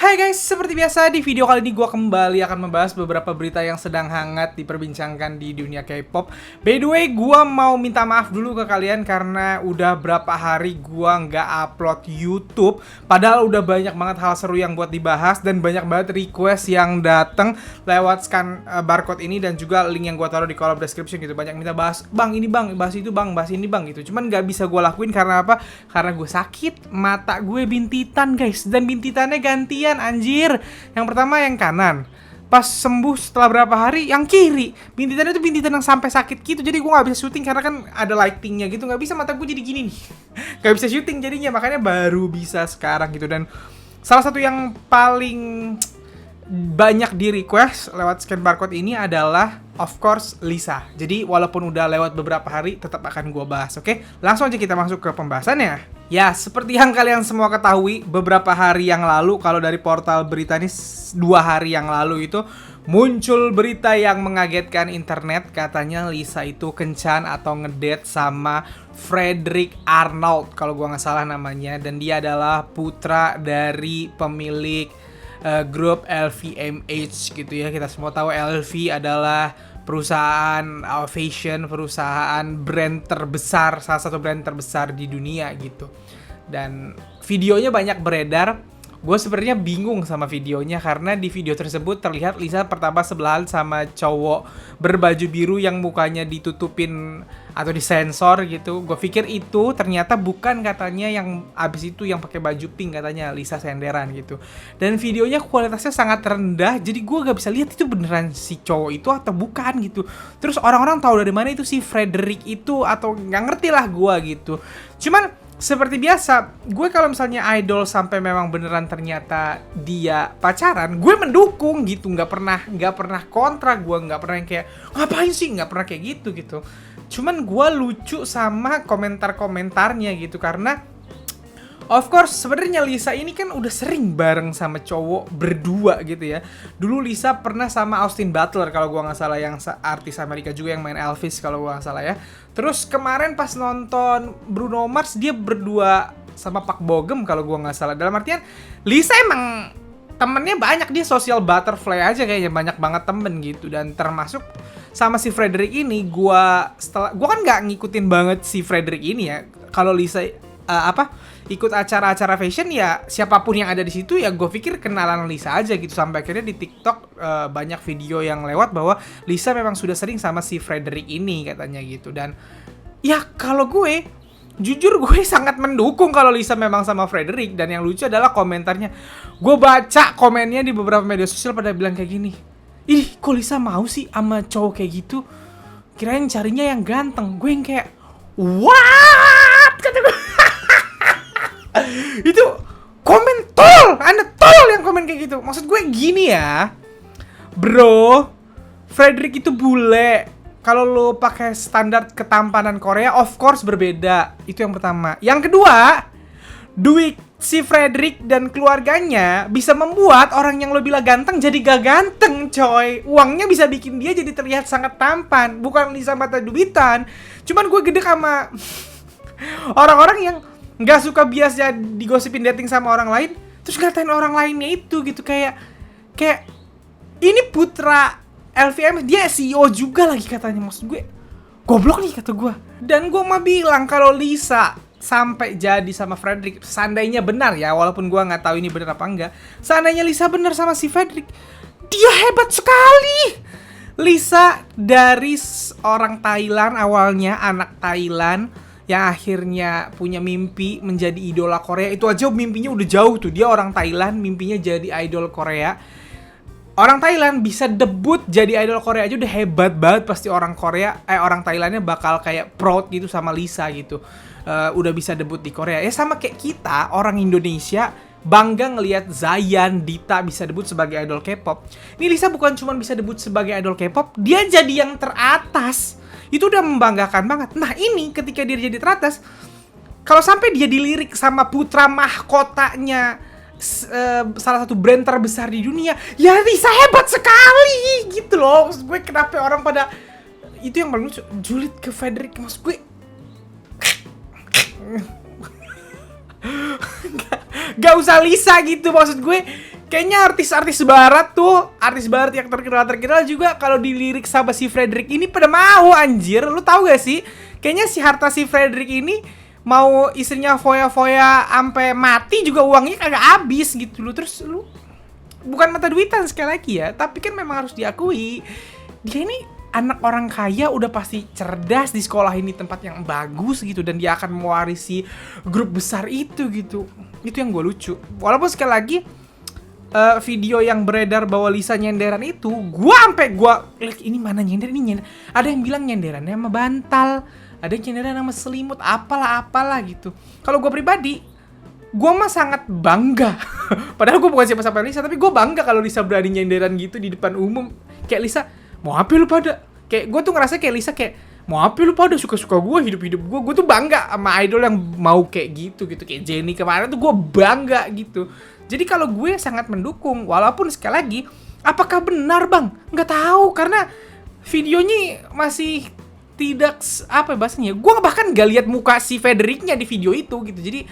Hai guys, seperti biasa di video kali ini gue kembali akan membahas beberapa berita yang sedang hangat diperbincangkan di dunia K-pop. By the way, gue mau minta maaf dulu ke kalian karena udah berapa hari gue nggak upload YouTube. Padahal udah banyak banget hal seru yang buat dibahas dan banyak banget request yang dateng lewat scan barcode ini dan juga link yang gue taruh di kolom description gitu. Banyak minta bahas, bang ini bang, bahas itu bang, bahas ini bang gitu. Cuman nggak bisa gue lakuin karena apa? Karena gue sakit, mata gue bintitan guys, dan bintitannya gantian anjir. Yang pertama yang kanan, pas sembuh setelah berapa hari yang kiri bintitannya itu bintitan yang sampai sakit gitu, jadi gue nggak bisa syuting karena kan ada lightingnya gitu, nggak bisa, mata gue jadi gini nih. Nggak bisa syuting jadinya, makanya baru bisa sekarang gitu. Dan salah satu yang paling banyak di request lewat scan barcode ini adalah of course Lisa. Jadi walaupun udah lewat beberapa hari tetap akan gue bahas. Oke, langsung aja kita masuk ke pembahasannya. Ya, seperti yang kalian semua ketahui, beberapa hari yang lalu, kalau dari portal berita ini 2 hari yang lalu itu muncul berita yang mengagetkan internet. Katanya Lisa itu kencan atau ngedate sama Frederick Arnold kalau gua nggak salah namanya, dan dia adalah putra dari pemilik grup LVMH gitu ya. Kita semua tahu LV adalah perusahaan fashion, perusahaan brand terbesar, salah satu brand terbesar di dunia gitu. Dan videonya banyak beredar. Gue sebenarnya bingung sama videonya karena di video tersebut terlihat Lisa pertama sebelahan sama cowok berbaju biru yang mukanya ditutupin atau disensor gitu. Gue pikir itu ternyata bukan, katanya yang abis itu yang pakai baju pink katanya Lisa senderan gitu. Dan videonya kualitasnya sangat rendah, jadi gue gak bisa lihat itu beneran si cowok itu atau bukan gitu. Terus orang-orang tahu dari mana itu si Frederick itu atau nggak ngerti lah gue gitu. Cuman seperti biasa, gue kalau misalnya idol sampai memang beneran ternyata dia pacaran, gue mendukung gitu, nggak pernah kontra, gue nggak pernah yang kayak ngapain sih, nggak pernah kayak gitu. Cuman gue lucu sama komentar-komentarnya gitu karena of course, sebenarnya Lisa ini kan udah sering bareng sama cowok berdua gitu ya. Dulu Lisa pernah sama Austin Butler kalau gua nggak salah, yang artis Amerika juga yang main Elvis kalau gua nggak salah ya. Terus kemarin pas nonton Bruno Mars dia berdua sama Park Bo-gum kalau gua nggak salah. Dalam artian Lisa emang temennya banyak, dia social butterfly aja kayaknya, banyak banget temen gitu. Dan termasuk sama si Frederick ini, gua kan nggak ngikutin banget si Frederick ini ya. Kalau Lisa ikut acara-acara fashion ya, siapapun yang ada di situ ya gue pikir kenalan Lisa aja gitu. Sampai akhirnya di TikTok banyak video yang lewat bahwa Lisa memang sudah sering sama si Frederick ini katanya gitu. Dan ya kalau gue jujur gue sangat mendukung kalau Lisa memang sama Frederick. Dan yang lucu adalah komentarnya, gue baca komennya di beberapa media sosial pada bilang kayak gini, ih kok Lisa mau sih sama cowok kayak gitu, kirain carinya yang ganteng. Gue yang kayak what, kata gue. Itu komen tol, Anda tol yang komen kayak gitu. Maksud gue gini ya, bro, Frederick itu bule. Kalau lo pakai standar ketampanan Korea, of course berbeda. Itu yang pertama. Yang kedua, duit si Frederick dan keluarganya bisa membuat orang yang lo bilang ganteng jadi gak ganteng, coy. Uangnya bisa bikin dia jadi terlihat sangat tampan. Bukan Lisa mata duitan. Cuman gue gede sama orang-orang yang nggak suka biasa digosipin dating sama orang lain, terus ngatain orang lainnya itu gitu. Kayak ini putra LVMH, dia CEO juga lagi katanya. Maksud gue goblok nih kata gue. Dan gue mah bilang kalau Lisa sampai jadi sama Frederick, seandainya benar ya, walaupun gue nggak tahu ini benar apa enggak, seandainya Lisa benar sama si Frederick, dia hebat sekali. Lisa dari orang Thailand awalnya, anak Thailand yang akhirnya punya mimpi menjadi idola Korea. Itu aja mimpinya udah jauh tuh. Dia orang Thailand, mimpinya jadi idol Korea. Orang Thailand bisa debut jadi idol Korea aja udah hebat banget. Pasti orang Thailandnya bakal kayak proud gitu sama Lisa gitu. Udah bisa debut di Korea. Ya sama kayak kita, orang Indonesia bangga ngelihat Zayan, Dita bisa debut sebagai idol K-pop. Ini Lisa bukan cuma bisa debut sebagai idol K-pop, dia jadi yang teratas. Itu udah membanggakan banget. Nah ini ketika dia jadi teratas, kalau sampai dia dilirik sama putra mahkotanya salah satu brand terbesar di dunia, ya Lisa hebat sekali gitu loh. Maksud gue kenapa orang pada itu yang paling lucu, julid ke Frederick. Maksud gue gak usah Lisa gitu. Maksud gue Kayaknya artis-artis barat tuh, artis barat yang terkenal juga kalau dilirik sama si Frederick ini pada mau anjir. Lu tahu gak sih? Kayaknya si harta si Frederick ini mau istrinya foya-foya sampai mati juga uangnya kagak habis gitu loh. Terus lu bukan mata duitan sekali lagi ya, tapi kan memang harus diakui dia ini anak orang kaya, udah pasti cerdas di sekolah ini tempat yang bagus gitu, dan dia akan mewarisi grup besar itu gitu. Itu yang gue lucu. Walaupun sekali lagi video yang beredar bahwa Lisa nyenderan itu, gue ini mana nyender, ini nyender. Ada yang bilang nyenderannya sama bantal, ada yang nyenderan sama selimut, apalah gitu. Kalau gue pribadi, gue mah sangat bangga. Padahal gue bukan siapa-siapa Lisa, tapi gue bangga kalau Lisa berani nyenderan gitu di depan umum. Kayak Lisa, mau apa lu pada? Kayak gue tuh ngerasa kayak Lisa kayak, mau apa lu pada, suka-suka gue, hidup-hidup gue. Gue tuh bangga sama idol yang mau kayak gitu. Kayak Jennie kemarin tuh gue bangga gitu. Jadi kalau gue sangat mendukung, walaupun sekali lagi, apakah benar bang? Nggak tahu, karena videonya masih tidak, apa bahasanya, gue bahkan gak lihat muka si Fredericknya di video itu gitu.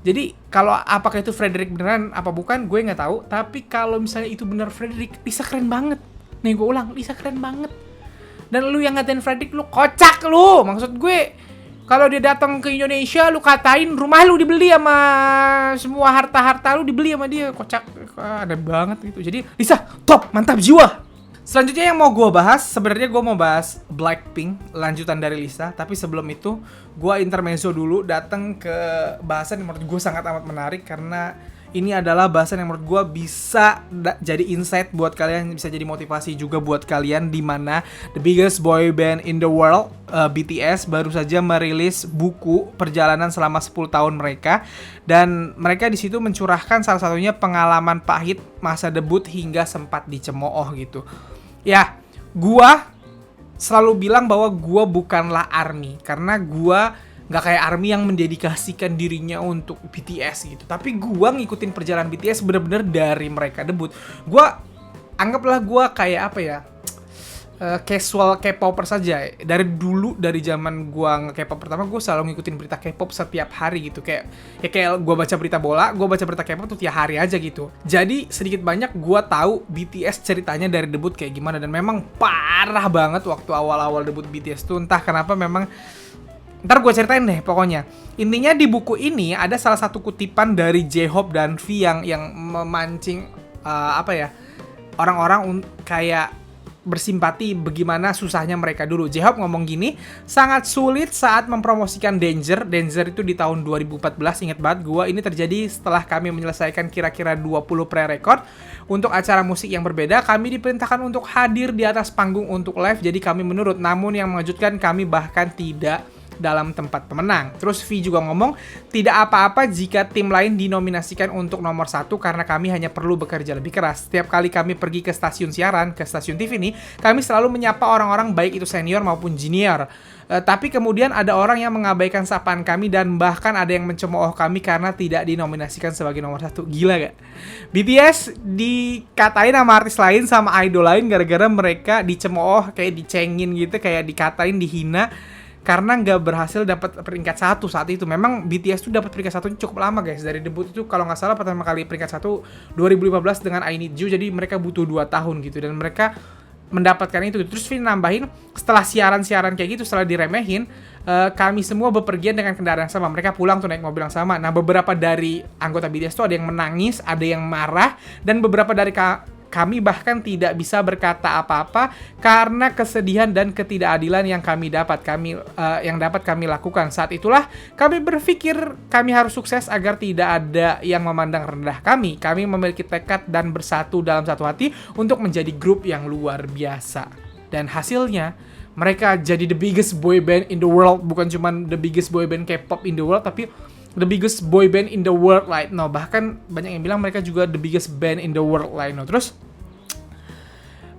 Jadi kalau apakah itu Frederick beneran apa bukan, gue nggak tahu. Tapi kalau misalnya itu benar Frederick, Lisa keren banget. Nih gue ulang, Lisa keren banget. Dan lu yang ngatain Frederick, lu kocak lu. Maksud gue, kalau dia datang ke Indonesia, lu katain rumah lu dibeli sama semua harta-harta lu dibeli sama dia. Kocak, ada banget gitu. Jadi Lisa top, mantap jiwa. Selanjutnya yang mau gue bahas, sebenarnya gue mau bahas Blackpink, lanjutan dari Lisa. Tapi sebelum itu, gue intermezzo dulu, datang ke bahasan yang menurut gue sangat amat menarik. Karena ini adalah bahasan yang menurut gue bisa jadi insight buat kalian, bisa jadi motivasi juga buat kalian, di mana the biggest boy band in the world, BTS, baru saja merilis buku perjalanan selama 10 tahun mereka, dan mereka di situ mencurahkan salah satunya pengalaman pahit masa debut hingga sempat dicemooh gitu. Ya, gue selalu bilang bahwa gue bukanlah ARMY, karena gue nggak kayak ARMY yang mendedikasikan dirinya untuk BTS gitu. Tapi gue ngikutin perjalanan BTS bener-bener dari mereka debut. Gue anggaplah gue kayak apa ya, casual K-popper saja. Dari dulu, dari zaman gue nge-K-pop pertama, gue selalu ngikutin berita K-pop setiap hari gitu. Kayak gue baca berita bola, gue baca berita K-pop tuh tiap hari aja gitu. Jadi sedikit banyak gue tahu BTS ceritanya dari debut kayak gimana. Dan memang parah banget waktu awal-awal debut BTS tuh. Entah kenapa memang, ntar gue ceritain deh pokoknya. Intinya di buku ini ada salah satu kutipan dari J-Hope dan V yang memancing orang-orang kayak bersimpati bagaimana susahnya mereka dulu. J-Hope ngomong gini, sangat sulit saat mempromosikan Danger. Danger itu di tahun 2014, ingat banget gue, ini terjadi setelah kami menyelesaikan kira-kira 20 pre-record untuk acara musik yang berbeda. Kami diperintahkan untuk hadir di atas panggung untuk live, jadi kami menurut. Namun yang mengejutkan, kami bahkan tidak dalam tempat pemenang. Terus V juga ngomong, tidak apa-apa jika tim lain dinominasikan untuk nomor 1 karena kami hanya perlu bekerja lebih keras. Setiap kali kami pergi ke stasiun siaran, ke stasiun TV nih, kami selalu menyapa orang-orang baik itu senior maupun junior. Tapi kemudian ada orang yang mengabaikan sapaan kami dan bahkan ada yang mencemooh kami karena tidak dinominasikan sebagai nomor 1. Gila gak? BTS dikatain sama artis lain, sama idol lain gara-gara mereka dicemooh, kayak dicengin gitu, kayak dikatain, dihina karena nggak berhasil dapat peringkat 1 saat itu. Memang BTS tuh dapat peringkat 1 cukup lama guys. Dari debut itu kalau nggak salah pertama kali peringkat 1 2015 dengan I Need You. Jadi mereka butuh 2 tahun gitu. Dan mereka mendapatkan itu. Terus Vin nambahin, setelah siaran-siaran kayak gitu, setelah diremehin, kami semua bepergian dengan kendaraan yang sama. Mereka pulang tuh naik mobil yang sama. Nah, beberapa dari anggota BTS tuh ada yang menangis, ada yang marah, dan beberapa dari kami bahkan tidak bisa berkata apa-apa karena kesedihan dan ketidakadilan yang dapat kami lakukan. Saat itulah kami berpikir kami harus sukses agar tidak ada yang memandang rendah kami. Kami memiliki tekad dan bersatu dalam satu hati untuk menjadi grup yang luar biasa. Dan hasilnya, mereka jadi the biggest boy band in the world. Bukan cuma the biggest boy band K-pop in the world, tapi the biggest boy band in the world right now. Bahkan banyak yang bilang mereka juga the biggest band in the world right now. Terus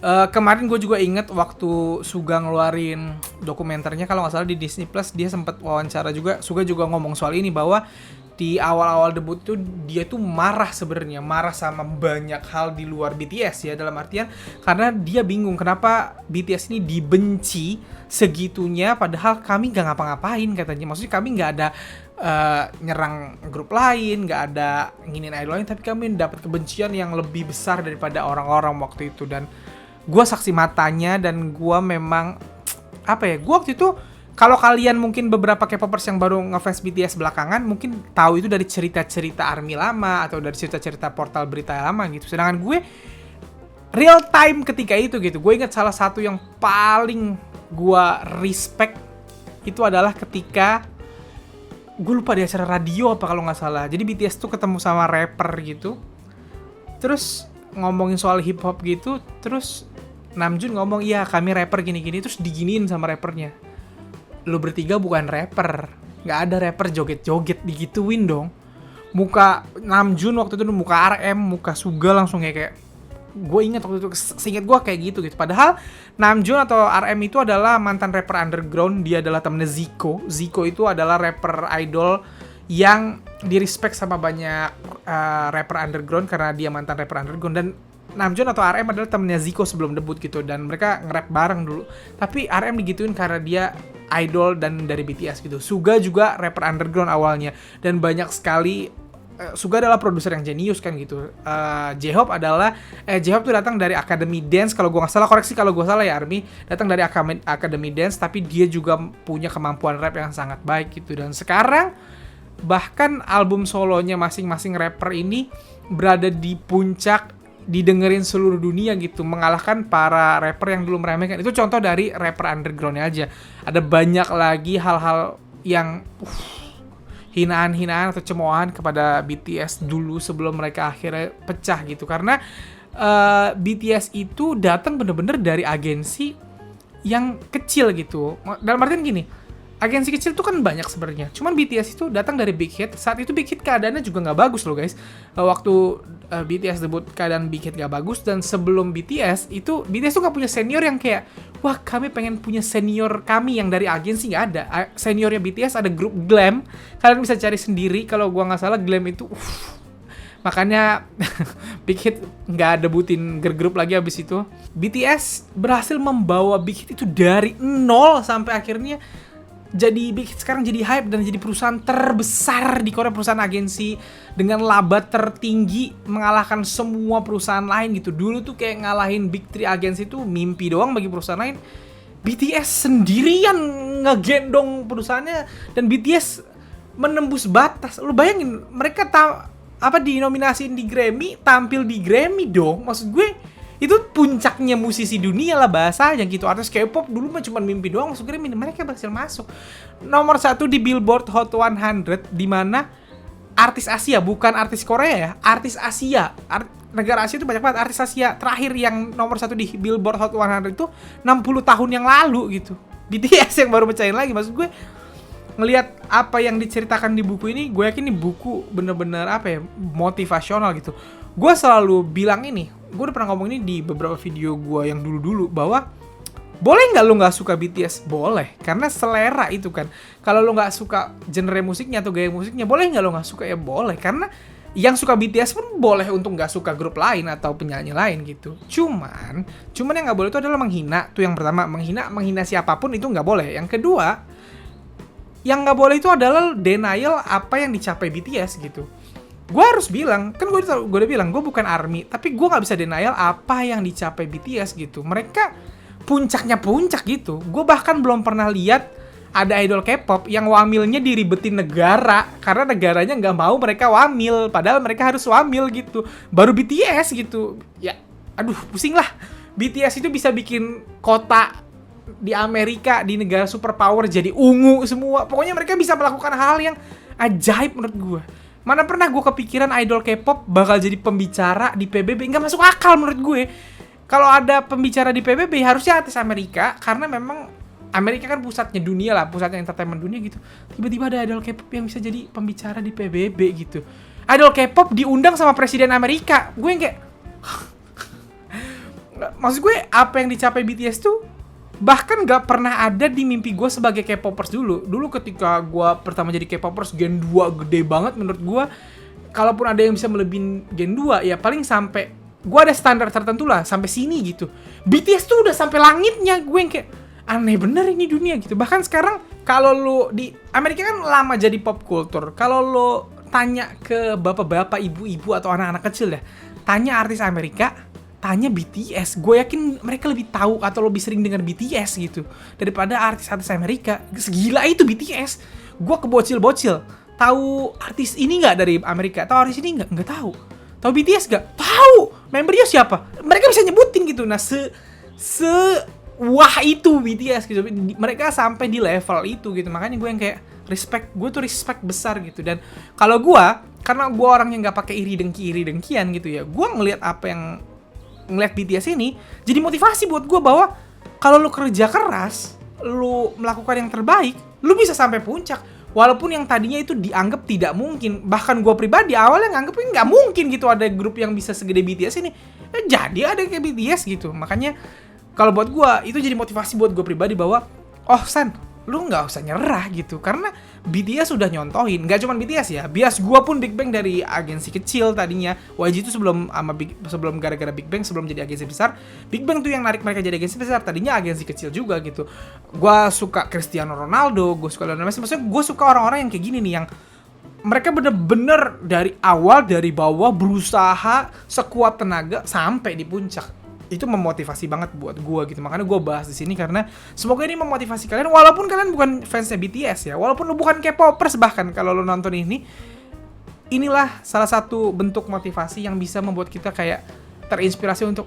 kemarin gue juga inget waktu Suga ngeluarin dokumenternya, kalau nggak salah di Disney Plus, dia sempat wawancara juga. Suga juga ngomong soal ini, bahwa di awal-awal debut tuh dia tuh marah sebenarnya, marah sama banyak hal di luar BTS ya, dalam artian karena dia bingung kenapa BTS ini dibenci segitunya padahal kami nggak ngapa-ngapain katanya. Maksudnya kami nggak ada nyerang grup lain, nggak ada nginin idol lain, tapi kami dapat kebencian yang lebih besar daripada orang-orang waktu itu. Dan gue saksi matanya, dan gue memang apa ya, gue waktu itu, kalau kalian mungkin beberapa K-popers yang baru ngefans BTS belakangan mungkin tahu itu dari cerita-cerita ARMY lama atau dari cerita-cerita portal berita lama gitu. Sedangkan gue real time ketika itu gitu. Gue ingat salah satu yang paling gue respect itu adalah ketika gue lupa di acara radio apa kalau nggak salah. Jadi BTS tuh ketemu sama rapper gitu. Terus ngomongin soal hip hop gitu. Terus Namjoon ngomong, iya kami rapper gini-gini. Terus diginiin sama rappernya. Lu bertiga bukan rapper. Nggak ada rapper joget-joget, digituin dong. Muka Namjoon waktu itu, muka RM, muka Suga langsung kayak gue ingat waktu itu, seinget gue kayak gitu. Padahal Namjoon atau RM itu adalah mantan rapper underground. Dia adalah temennya Zico. Zico itu adalah rapper idol yang di-respect sama banyak rapper underground karena dia mantan rapper underground. Dan Namjoon atau RM adalah temennya Zico sebelum debut gitu. Dan mereka nge-rap bareng dulu. Tapi RM digituin karena dia idol dan dari BTS gitu. Suga juga rapper underground awalnya. Dan banyak sekali Suga adalah produser yang jenius kan gitu. J-Hope tuh datang dari Academy Dance, kalau gue nggak salah, koreksi kalau gue salah ya ARMY, datang dari Academy Dance, tapi dia juga punya kemampuan rap yang sangat baik gitu. Dan sekarang bahkan album solonya masing-masing rapper ini berada di puncak, didengerin seluruh dunia gitu, mengalahkan para rapper yang dulu meremehkan. Itu contoh dari rapper undergroundnya aja. Ada banyak lagi hal-hal yang hinaan-hinaan atau cemoohan kepada BTS dulu sebelum mereka akhirnya pecah gitu. Karena BTS itu datang bener-bener dari agensi yang kecil gitu. Dalam artian gini, agensi kecil itu kan banyak sebenarnya. Cuman BTS itu datang dari Big Hit. Saat itu Big Hit keadaannya juga nggak bagus loh guys. Waktu BTS debut keadaan Big Hit nggak bagus. Dan sebelum BTS tuh nggak punya senior yang kayak, wah kami pengen punya senior kami yang dari agensi, nggak ada. Seniornya BTS ada grup Glam. Kalian bisa cari sendiri. Kalau gua nggak salah Glam itu makanya Big Hit nggak debutin girl group lagi abis itu. BTS berhasil membawa Big Hit itu dari nol sampai akhirnya jadi Big Hit sekarang jadi hype dan jadi perusahaan terbesar di Korea, perusahaan agensi dengan laba tertinggi, mengalahkan semua perusahaan lain gitu. Dulu tuh kayak ngalahin Big Three agensi itu mimpi doang bagi perusahaan lain. BTS sendirian ngegendong perusahaannya dan BTS menembus batas. Lu bayangin mereka dinominasiin di Grammy, tampil di Grammy dong. Maksud gue itu puncaknya musisi dunia lah bahasa yang gitu. Artis K-pop dulu mah cuma mimpi doang masuk Grammy, mereka berhasil masuk nomor 1 di Billboard Hot 100, di mana artis Asia, bukan artis Korea ya, artis Asia, negara Asia itu banyak banget artis Asia. Terakhir yang nomor 1 di Billboard Hot 100 itu 60 tahun yang lalu gitu. BTS yang baru pecahin lagi. Maksud gue ngelihat apa yang diceritakan di buku ini, gue yakin ini buku bener-bener motivasional gitu. Gue selalu bilang ini, gue udah pernah ngomong ini di beberapa video gue yang dulu-dulu, bahwa boleh nggak lo nggak suka BTS? Boleh, karena selera itu kan. Kalau lo nggak suka genre musiknya atau gaya musiknya, boleh nggak lo nggak suka? Ya boleh, karena yang suka BTS pun boleh untuk nggak suka grup lain atau penyanyi lain gitu. Cuman yang nggak boleh itu adalah menghina. Tuh yang pertama, menghina siapapun itu nggak boleh. Yang kedua, yang nggak boleh itu adalah denial apa yang dicapai BTS gitu. Gue harus bilang, kan gue udah bilang gue bukan ARMY, tapi gue nggak bisa denial apa yang dicapai BTS gitu. Mereka puncaknya puncak gitu. Gue bahkan belum pernah lihat ada idol K-pop yang wamilnya diribetin negara karena negaranya nggak mau mereka wamil, padahal mereka harus wamil gitu. Baru BTS gitu. Ya, aduh pusing lah. BTS itu bisa bikin kota di Amerika, di negara superpower jadi ungu semua. Pokoknya mereka bisa melakukan hal yang ajaib menurut gue. Mana pernah gue kepikiran idol K-pop bakal jadi pembicara di PBB. Nggak masuk akal menurut gue. Kalau ada pembicara di PBB harusnya artis Amerika, karena memang Amerika kan pusatnya dunia lah, pusatnya entertainment dunia gitu. Tiba-tiba ada idol K-pop yang bisa jadi pembicara di PBB gitu. Idol K-pop diundang sama presiden Amerika. Gue yang kayak maksud gue apa yang dicapai BTS tuh bahkan gak pernah ada di mimpi gue sebagai K-popers dulu. Dulu ketika gue pertama jadi K-popers, Gen 2 gede banget menurut gue. Kalaupun ada yang bisa melebihin Gen 2, ya paling sampai gue ada standar tertentu lah, sampai sini gitu. BTS tuh udah sampai langitnya. Gue yang kayak aneh bener ini dunia gitu. Bahkan sekarang kalau lu di Amerika kan lama jadi pop culture. Kalau lu tanya ke bapak-bapak, ibu-ibu atau anak-anak kecil ya, tanya artis Amerika, tanya BTS, gue yakin mereka lebih tahu atau lebih sering dengar BTS gitu daripada artis-artis Amerika. Segila itu BTS. Gue ke bocil-bocil, tahu artis ini nggak dari Amerika? Tahu artis ini nggak tahu. Tahu BTS nggak? Tahu. Membernya siapa? Mereka bisa nyebutin gitu. Nah, wah itu BTS gitu. Mereka sampai di level itu gitu. Makanya gue yang kayak gue tuh respect besar gitu. Dan kalau gue, karena gue orang yang nggak pakai iri dengkian gitu ya, gue ngeliat BTS ini jadi motivasi buat gue bahwa kalau lu kerja keras, lu melakukan yang terbaik, lu bisa sampai puncak. Walaupun yang tadinya itu dianggap tidak mungkin. Bahkan gue pribadi awalnya nganggepnya nggak mungkin gitu ada grup yang bisa segede BTS ini. Jadi ada kayak BTS gitu. Makanya kalau buat gue itu jadi motivasi buat gue pribadi bahwa San, lu nggak usah nyerah gitu. Karena BTS sudah nyontohin. Nggak cuma BTS ya, bias gue pun Big Bang dari agensi kecil tadinya. YG itu sebelum gara-gara Big Bang, sebelum jadi agensi besar, Big Bang tuh yang narik mereka jadi agensi besar. Tadinya agensi kecil juga gitu. Gue suka Cristiano Ronaldo, gue suka Lionel Messi. Maksudnya gue suka orang-orang yang kayak gini nih, yang mereka bener-bener dari awal, dari bawah berusaha sekuat tenaga sampai di puncak. Itu memotivasi banget buat gue gitu. Makanya gue bahas di sini karena semoga ini memotivasi kalian, walaupun kalian bukan fansnya BTS ya, walaupun lu bukan K-popers, bahkan kalau lu nonton inilah salah satu bentuk motivasi yang bisa membuat kita kayak terinspirasi untuk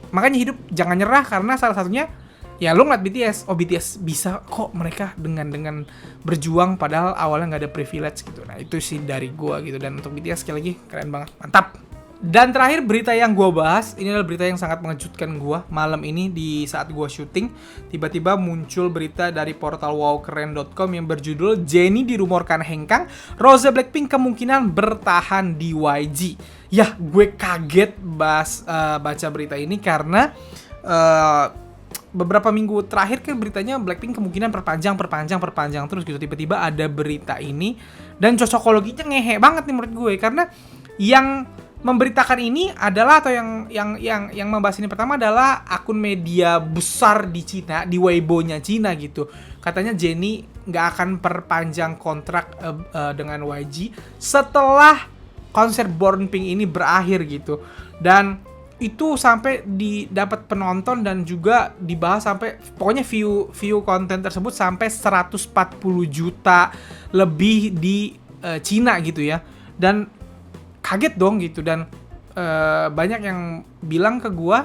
makanya hidup jangan nyerah. Karena salah satunya ya lu ngeliat BTS, BTS bisa kok mereka dengan berjuang padahal awalnya nggak ada privilege gitu. Nah itu sih dari gue gitu. Dan untuk BTS sekali lagi keren banget, mantap. Dan terakhir berita yang gue bahas, ini adalah berita yang sangat mengejutkan gue malam ini di saat gue syuting. Tiba-tiba muncul berita dari portal wowkeren.com yang berjudul Jennie dirumorkan hengkang, Rose Blackpink kemungkinan bertahan di YG. Ya, gue kaget baca berita ini karena beberapa minggu terakhir kan beritanya Blackpink kemungkinan perpanjang terus gitu. Tiba-tiba ada berita ini dan cocokologinya ngehe banget nih menurut gue, karena yang memberitakan ini adalah, atau yang membahas ini pertama adalah akun media besar di Cina, di Weibo-nya Cina gitu. Katanya Jennie nggak akan perpanjang kontrak dengan YG setelah konser Born Pink ini berakhir gitu. Dan itu sampai didapat penonton dan juga dibahas sampai pokoknya view konten tersebut sampai 140 juta lebih di Cina gitu ya. Dan kaget dong gitu. Dan banyak yang bilang ke gua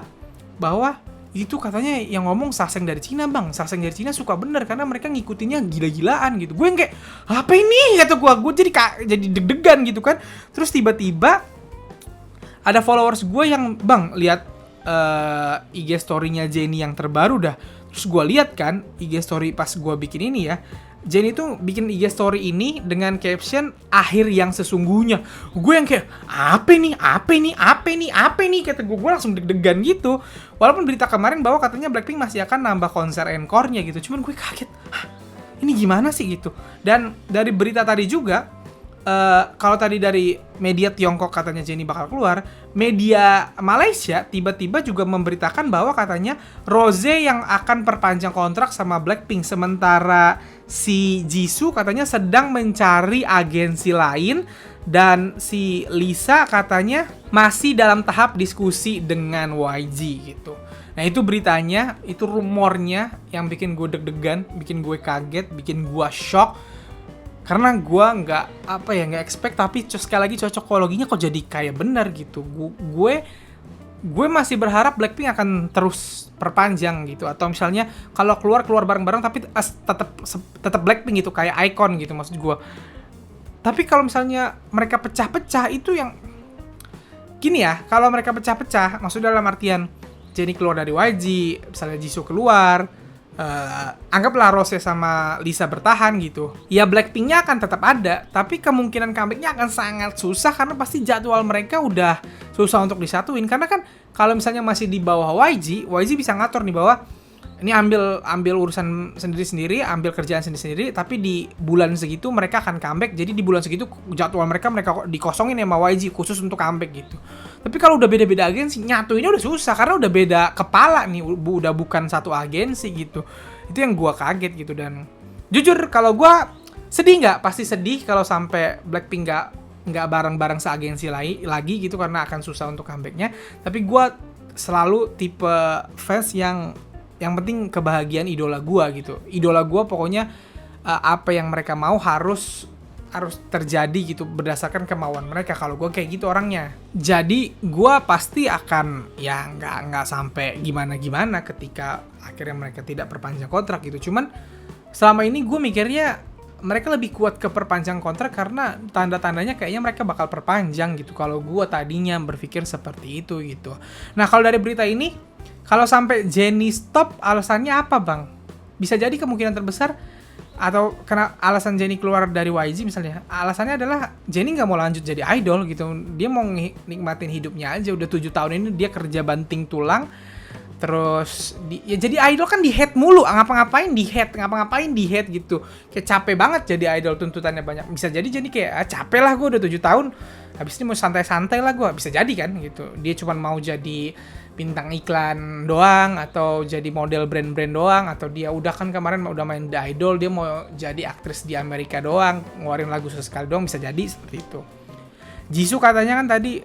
bahwa itu katanya yang ngomong Saseng dari Cina bang, Saseng dari Cina suka bener karena mereka ngikutinnya gila-gilaan gitu. Gue yang kayak apa ini kata gue jadi deg-degan gitu kan. Terus tiba-tiba ada followers gue yang bang lihat IG story-nya Jennie yang terbaru dah. Terus gue lihat kan IG story pas gue bikin ini ya, Jennie tuh bikin IG story ini dengan caption akhir yang sesungguhnya. Gue yang kayak apa nih kata gue langsung deg-degan gitu. Walaupun berita kemarin bahwa katanya Blackpink masih akan nambah konser encore-nya gitu. Cuman gue kaget, ini gimana sih gitu. Dan dari berita tadi juga kalau tadi dari media Tiongkok katanya Jennie bakal keluar, media Malaysia tiba-tiba juga memberitakan bahwa katanya Rose yang akan perpanjang kontrak sama Blackpink, sementara si Jisoo katanya sedang mencari agensi lain, dan si Lisa katanya masih dalam tahap diskusi dengan YG gitu. Nah itu beritanya, itu rumornya yang bikin gue deg-degan, bikin gue kaget, bikin gue shock. Karena gue nggak expect, tapi sekali lagi cocokologinya kok jadi kayak benar gitu. Gue masih berharap Blackpink akan terus perpanjang gitu, atau misalnya kalau keluar bareng-bareng tapi tetap Blackpink gitu, kayak icon gitu maksud gue. Tapi kalau misalnya mereka pecah-pecah itu yang gini ya, kalau mereka pecah-pecah maksudnya dalam artian Jennie keluar dari YG, misalnya Jisoo keluar, anggaplah Rose sama Lisa bertahan gitu, ya Blackpink-nya akan tetap ada, tapi kemungkinan comeback-nya akan sangat susah karena pasti jadwal mereka udah susah untuk disatuin. Karena kan kalau misalnya masih di bawah YG bisa ngatur nih bahwa ini ambil urusan sendiri-sendiri, ambil kerjaan sendiri-sendiri, tapi di bulan segitu mereka akan comeback. Jadi di bulan segitu jadwal mereka dikosongin sama YG khusus untuk comeback gitu. Tapi kalau udah beda-beda agensi, nyatuinnya udah susah karena udah beda kepala nih, udah bukan satu agensi gitu. Itu yang gua kaget gitu. Dan Jujur kalau gue sedih nggak? Pasti sedih kalau sampai Blackpink nggak bareng-bareng seagensi lagi gitu, karena akan susah untuk comebacknya. Tapi gue selalu tipe fans yang penting kebahagiaan idola gue gitu. Idola gue pokoknya apa yang mereka mau harus terjadi gitu berdasarkan kemauan mereka. Kalau gue kayak gitu orangnya. Jadi gue pasti akan ya nggak sampai gimana ketika akhirnya mereka tidak perpanjang kontrak gitu. Cuman selama ini gue mikirnya mereka lebih kuat ke perpanjang kontrak karena tanda-tandanya kayaknya mereka bakal perpanjang gitu. Kalau gue tadinya berpikir seperti itu gitu. Nah kalau dari berita ini, kalau sampai Jennie stop, alasannya apa bang? Bisa jadi kemungkinan terbesar, atau karena alasan Jennie keluar dari YG misalnya, alasannya adalah Jennie nggak mau lanjut jadi idol gitu. Dia mau nikmatin hidupnya aja. Udah 7 tahun ini dia kerja banting tulang. Terus ya jadi idol kan di-hate mulu, ngapa-ngapain di-hate gitu. Kayak capek banget jadi idol, tuntutannya banyak. Bisa jadi kayak capek lah gue udah 7 tahun. Habis ini mau santai-santai lah gue. Bisa jadi kan gitu. Dia cuma mau jadi bintang iklan doang, atau jadi model brand-brand doang, atau dia udah kan kemarin udah main The Idol, dia mau jadi aktris di Amerika doang, ngeluarin lagu sesekali doang. Bisa jadi seperti itu. Jisoo katanya kan tadi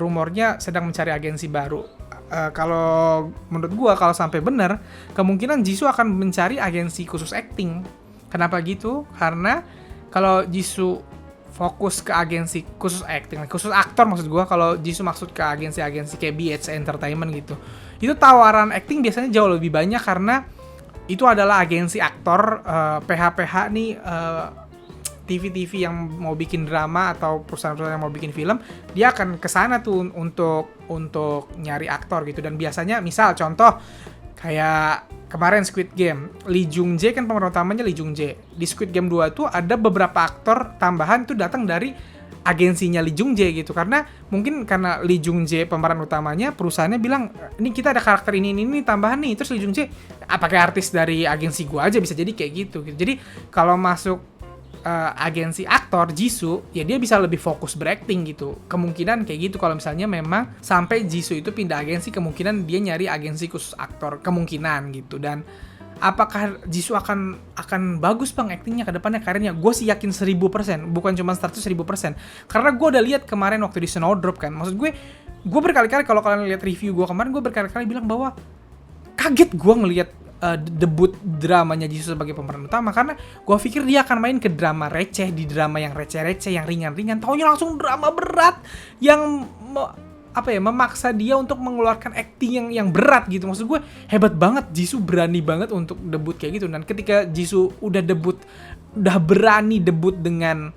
rumornya sedang mencari agensi baru. Kalau menurut gua kalau sampai benar, kemungkinan Jisoo akan mencari agensi khusus acting. Kenapa gitu? Karena kalau Jisoo fokus ke agensi khusus acting, khusus aktor maksud gua, kalau Jisoo maksud ke agensi-agensi kayak BH Entertainment gitu, itu tawaran acting biasanya jauh lebih banyak karena itu adalah agensi aktor, PH-PH nih, TV-TV yang mau bikin drama atau perusahaan-perusahaan yang mau bikin film, dia akan kesana tuh untuk nyari aktor gitu. Dan biasanya misal contoh kayak kemarin Squid Game, Lee Jung Jae kan pemeran utamanya Lee Jung Jae. Di Squid Game 2 tuh ada beberapa aktor tambahan tuh datang dari agensinya Lee Jung Jae gitu. Karena Lee Jung Jae pemeran utamanya, perusahaannya bilang, "Ini kita ada karakter ini tambahan nih." Terus Lee Jung Jae, pakai artis dari agensi gua aja." Bisa jadi kayak gitu. Jadi kalau masuk agensi aktor Jisoo, ya dia bisa lebih fokus berakting gitu. Kemungkinan kayak gitu kalau misalnya memang sampai Jisoo itu pindah agensi, kemungkinan dia nyari agensi khusus aktor, kemungkinan gitu. Dan apakah Jisoo akan bagus bang aktingnya ke depannya, karirnya? Gue sih yakin 1000%, bukan cuma 100.000%. Karena gue udah lihat kemarin waktu di Snowdrop kan. Maksud gue berkali-kali, kalau kalian lihat review gue kemarin, gue berkali-kali bilang bahwa kaget gue ngelihat debut dramanya Jisoo sebagai pemeran utama, karena gue pikir dia akan main ke drama receh, di drama yang receh-receh, yang ringan-ringan, taunya langsung drama berat yang memaksa dia untuk mengeluarkan acting yang berat gitu. Maksud gue hebat banget, Jisoo berani banget untuk debut kayak gitu. Dan ketika Jisoo udah berani debut dengan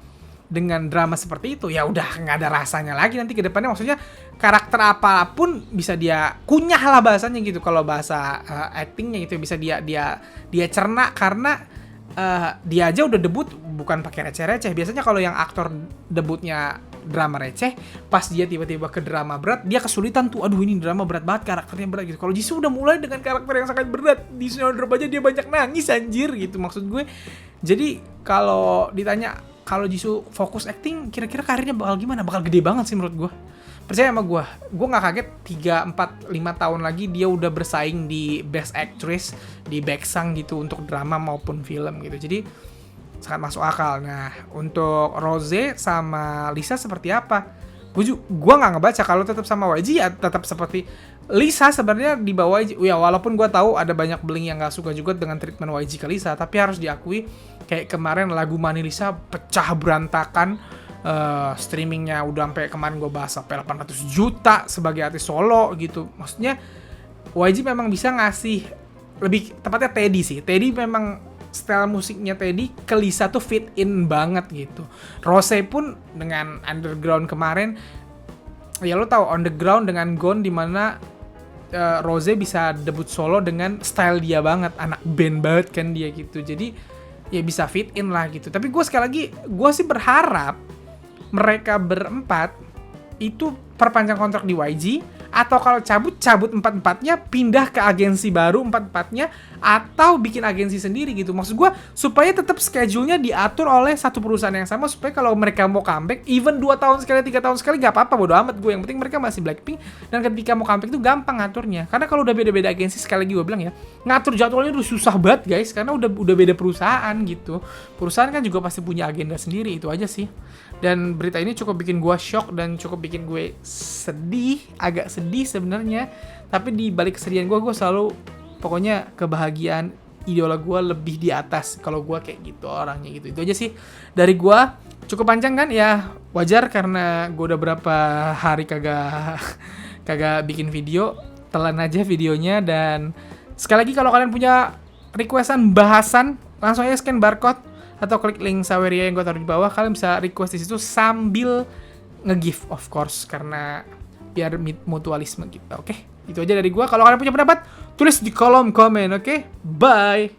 drama seperti itu, ya udah nggak ada rasanya lagi nanti ke depannya. Maksudnya karakter apapun bisa dia kunyah lah bahasanya gitu, kalau bahasa actingnya gitu bisa dia cerna, karena dia aja udah debut bukan pakai receh-receh. Biasanya kalau yang aktor debutnya drama receh, pas dia tiba-tiba ke drama berat, dia kesulitan tuh. Aduh ini drama berat banget, karakternya berat gitu. Kalau Jisoo udah mulai dengan karakter yang sangat berat, di Snowdrop aja dia banyak nangis anjir gitu. Maksud gue, jadi kalau ditanya kalau Jisoo fokus acting, kira-kira karirnya bakal gimana? Bakal gede banget sih menurut gue. Percaya sama gue gak kaget 3, 4, 5 tahun lagi dia udah bersaing di Best Actress, di Baeksang gitu, untuk drama maupun film gitu. Jadi sangat masuk akal. Nah, untuk Rose sama Lisa seperti apa? Gue gak ngebaca. Kalau tetap sama YG ya tetap seperti Lisa sebenarnya di bawah YG. Ya walaupun gue tahu ada banyak bling yang gak suka juga dengan treatment YG ke Lisa, tapi harus diakui kayak kemarin lagu Money Lisa pecah berantakan. Streamingnya udah sampai kemarin gue bahas sampai 800 juta sebagai artis solo gitu. Maksudnya YG memang bisa ngasih, lebih tepatnya Teddy sih. Teddy memang style musiknya Teddy ke Lisa tuh fit in banget gitu. Rose pun dengan Underground kemarin, ya lo tau Underground dengan Gone, dimana Rose bisa debut solo dengan style dia banget, anak band banget kan dia gitu. Jadi ya bisa fit in lah gitu. Tapi gue sekali lagi, gue sih berharap mereka berempat itu perpanjang kontrak di YG, atau kalau cabut empat-empatnya, pindah ke agensi baru empat-empatnya, atau bikin agensi sendiri gitu. Maksud gue supaya tetap schedule-nya diatur oleh satu perusahaan yang sama, supaya kalau mereka mau comeback even 2 tahun sekali, 3 tahun sekali gak apa-apa, bodo amat gue. Yang penting mereka masih Blackpink, dan ketika mau comeback itu gampang ngaturnya. Karena kalau udah beda-beda agensi, sekali lagi gue bilang ya, ngatur jadwalnya udah susah banget guys, karena udah beda perusahaan gitu. Perusahaan kan juga pasti punya agenda sendiri, itu aja sih. Dan berita ini cukup bikin gue shock dan cukup bikin gue sedih, agak sedih sebenarnya. Tapi di balik kesedihan gue selalu, pokoknya kebahagiaan idola gue lebih di atas kalau gue kayak gitu orangnya gitu. Itu aja sih dari gue. Cukup panjang kan ya, wajar karena gue udah berapa hari kagak bikin video. Telan aja videonya. Dan sekali lagi kalau kalian punya requestan bahasan, langsung aja scan barcode atau klik link Saweria yang gue taruh di bawah. Kalian bisa request di situ sambil nge-gift of course, karena biar mutualisme gitu. Oke, itu aja dari gue. Kalau kalian punya pendapat, tulis di kolom komen. Oke, bye.